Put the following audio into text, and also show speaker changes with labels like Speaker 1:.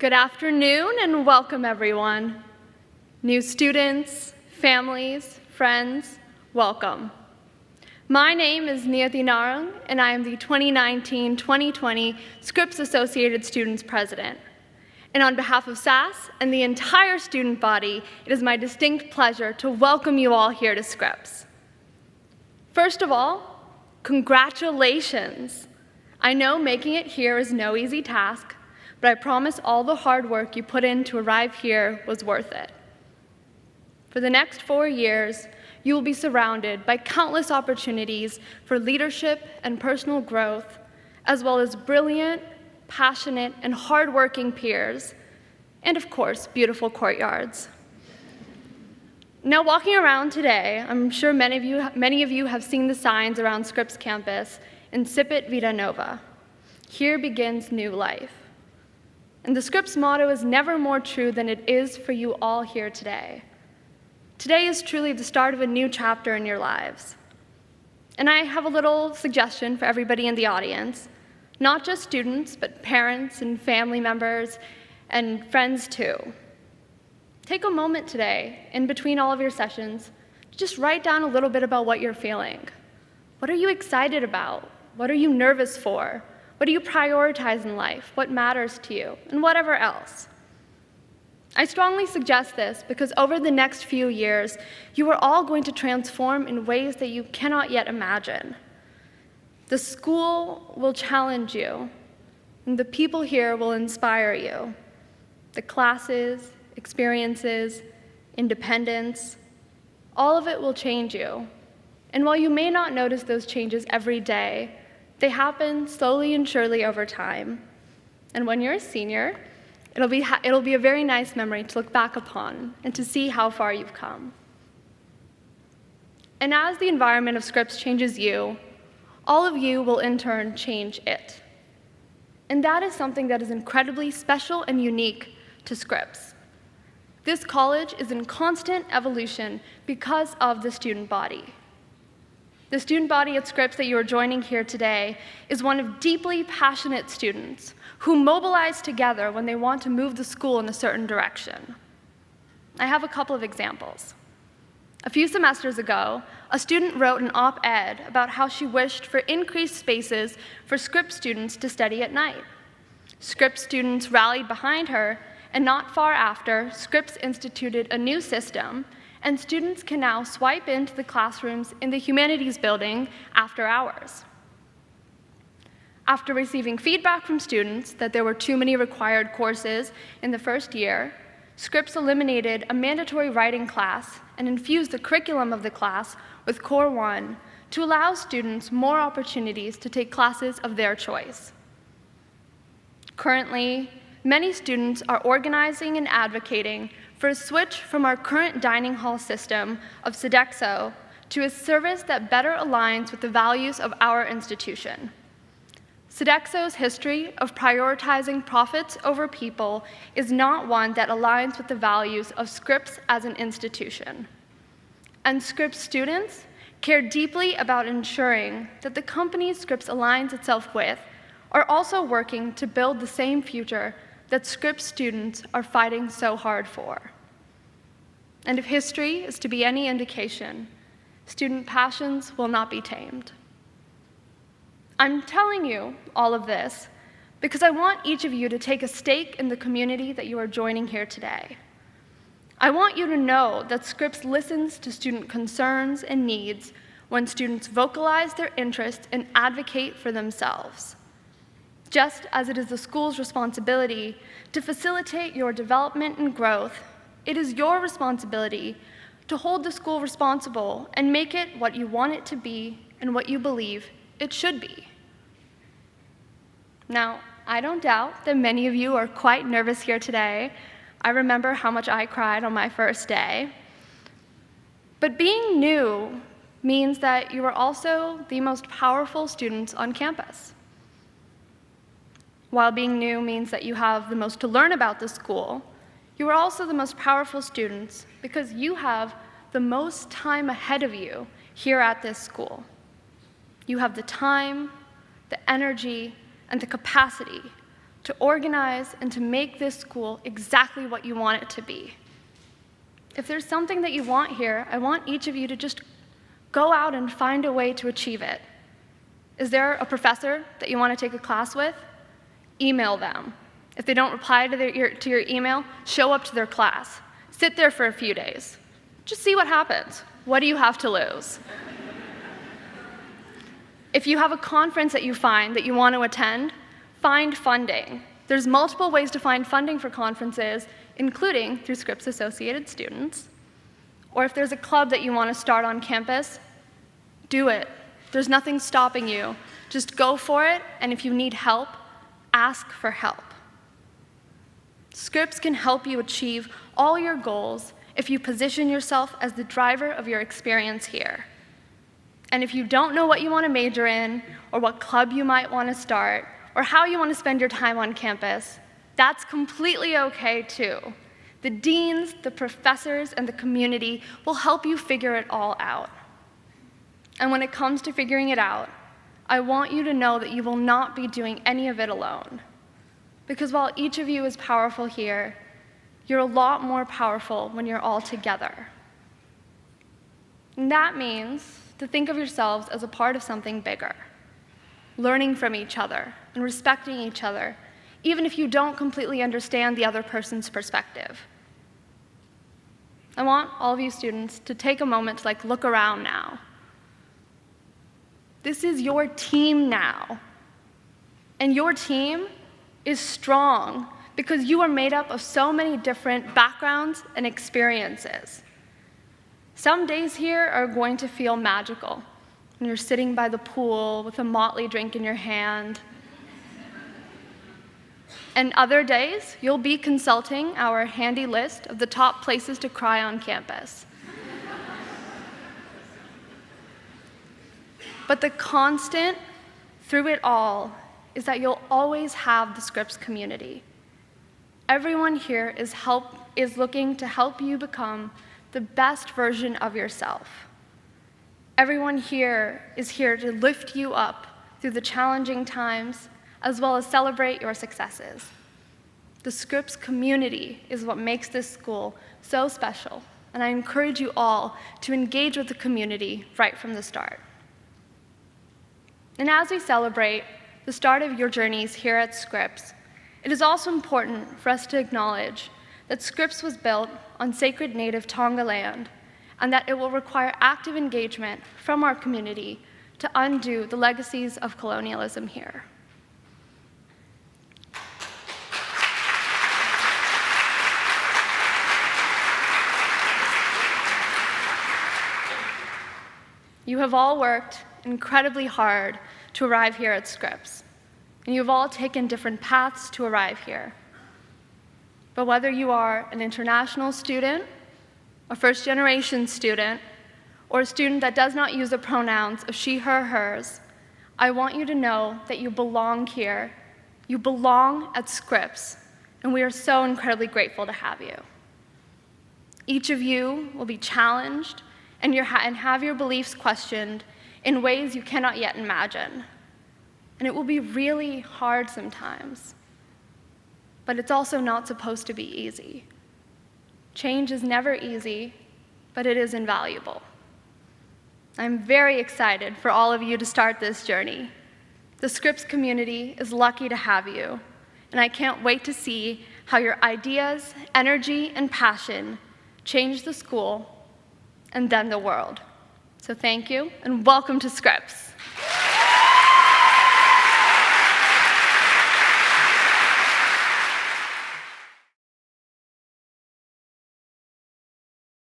Speaker 1: Good afternoon and welcome, everyone. New students, families, friends, welcome. My name is Niyati Narang, and I am the 2019-2020 Scripps Associated Students President. And on behalf of SAS and the entire student body, it is my distinct pleasure to welcome you all here to Scripps. First of all, congratulations. I know making it here is no easy task, but I promise all the hard work you put in to arrive here was worth it. For the next 4 years, you will be surrounded by countless opportunities for leadership and personal growth, as well as brilliant, passionate, and hardworking peers, and of course, beautiful courtyards. Now, walking around today, I'm sure many of you have seen the signs around Scripps campus, Incipit Vita Nova. Here begins new life. And the Scripps motto is never more true than it is for you all here today. Today is truly the start of a new chapter in your lives. And I have a little suggestion for everybody in the audience, not just students, but parents and family members and friends too. Take a moment today, in between all of your sessions, to just write down a little bit about what you're feeling. What are you excited about? What are you nervous for? What do you prioritize in life? What matters to you? And whatever else. I strongly suggest this because over the next few years, you are all going to transform in ways that you cannot yet imagine. The school will challenge you, and the people here will inspire you. The classes, experiences, independence, all of it will change you. And while you may not notice those changes every day, they happen slowly and surely over time. And when you're a senior, it'll be a very nice memory to look back upon and to see how far you've come. And as the environment of Scripps changes you, all of you will in turn change it. And that is something that is incredibly special and unique to Scripps. This college is in constant evolution because of the student body. The student body at Scripps that you are joining here today is one of deeply passionate students who mobilize together when they want to move the school in a certain direction. I have a couple of examples. A few semesters ago, a student wrote an op-ed about how she wished for increased spaces for Scripps students to study at night. Scripps students rallied behind her, and not far after, Scripps instituted a new system, and students can now swipe into the classrooms in the humanities building after hours. After receiving feedback from students that there were too many required courses in the first year, Scripps eliminated a mandatory writing class and infused the curriculum of the class with Core 1 to allow students more opportunities to take classes of their choice. Currently, many students are organizing and advocating for a switch from our current dining hall system of Sodexo to a service that better aligns with the values of our institution. Sodexo's history of prioritizing profits over people is not one that aligns with the values of Scripps as an institution. And Scripps students care deeply about ensuring that the companies Scripps aligns itself with are also working to build the same future that Scripps students are fighting so hard for. And if history is to be any indication, student passions will not be tamed. I'm telling you all of this because I want each of you to take a stake in the community that you are joining here today. I want you to know that Scripps listens to student concerns and needs when students vocalize their interests and advocate for themselves. Just as it is the school's responsibility to facilitate your development and growth, it is your responsibility to hold the school responsible and make it what you want it to be and what you believe it should be. Now, I don't doubt that many of you are quite nervous here today. I remember how much I cried on my first day. But being new means that you are also the most powerful students on campus. While being new means that you have the most to learn about the school, you are also the most powerful students because you have the most time ahead of you here at this school. You have the time, the energy, and the capacity to organize and to make this school exactly what you want it to be. If there's something that you want here, I want each of you to just go out and find a way to achieve it. Is there a professor that you want to take a class with? Email them. If they don't reply to your email, show up to their class. Sit there for a few days. Just see what happens. What do you have to lose? If you have a conference that you find that you want to attend, find funding. There's multiple ways to find funding for conferences, including through Scripps Associated Students. Or if there's a club that you want to start on campus, do it. There's nothing stopping you. Just go for it, and if you need help, ask for help. Scripps can help you achieve all your goals if you position yourself as the driver of your experience here. And if you don't know what you want to major in, or what club you might want to start, or how you want to spend your time on campus, that's completely okay too. The deans, the professors, and the community will help you figure it all out. And when it comes to figuring it out, I want you to know that you will not be doing any of it alone. Because while each of you is powerful here, you're a lot more powerful when you're all together. And that means to think of yourselves as a part of something bigger, learning from each other and respecting each other, even if you don't completely understand the other person's perspective. I want all of you students to take a moment to look around now. This is your team now. And your team is strong because you are made up of so many different backgrounds and experiences. Some days here are going to feel magical when you're sitting by the pool with a motley drink in your hand. And other days, you'll be consulting our handy list of the top places to cry on campus. But the constant through it all is that you'll always have the Scripps community. Everyone here is looking to help you become the best version of yourself. Everyone here is here to lift you up through the challenging times, as well as celebrate your successes. The Scripps community is what makes this school so special, and I encourage you all to engage with the community right from the start. And as we celebrate the start of your journeys here at Scripps, it is also important for us to acknowledge that Scripps was built on sacred native Tonga land, and that it will require active engagement from our community to undo the legacies of colonialism here. You have all worked incredibly hard to arrive here at Scripps, and you've all taken different paths to arrive here. But whether you are an international student, a first-generation student, or a student that does not use the pronouns of she, her, hers, I want you to know that you belong here. You belong at Scripps, and we are so incredibly grateful to have you. Each of you will be challenged and have your beliefs questioned in ways you cannot yet imagine. And it will be really hard sometimes, but it's also not supposed to be easy. Change is never easy, but it is invaluable. I'm very excited for all of you to start this journey. The Scripps community is lucky to have you, and I can't wait to see how your ideas, energy, and passion change the school and then the world. So thank you, and welcome to Scripps.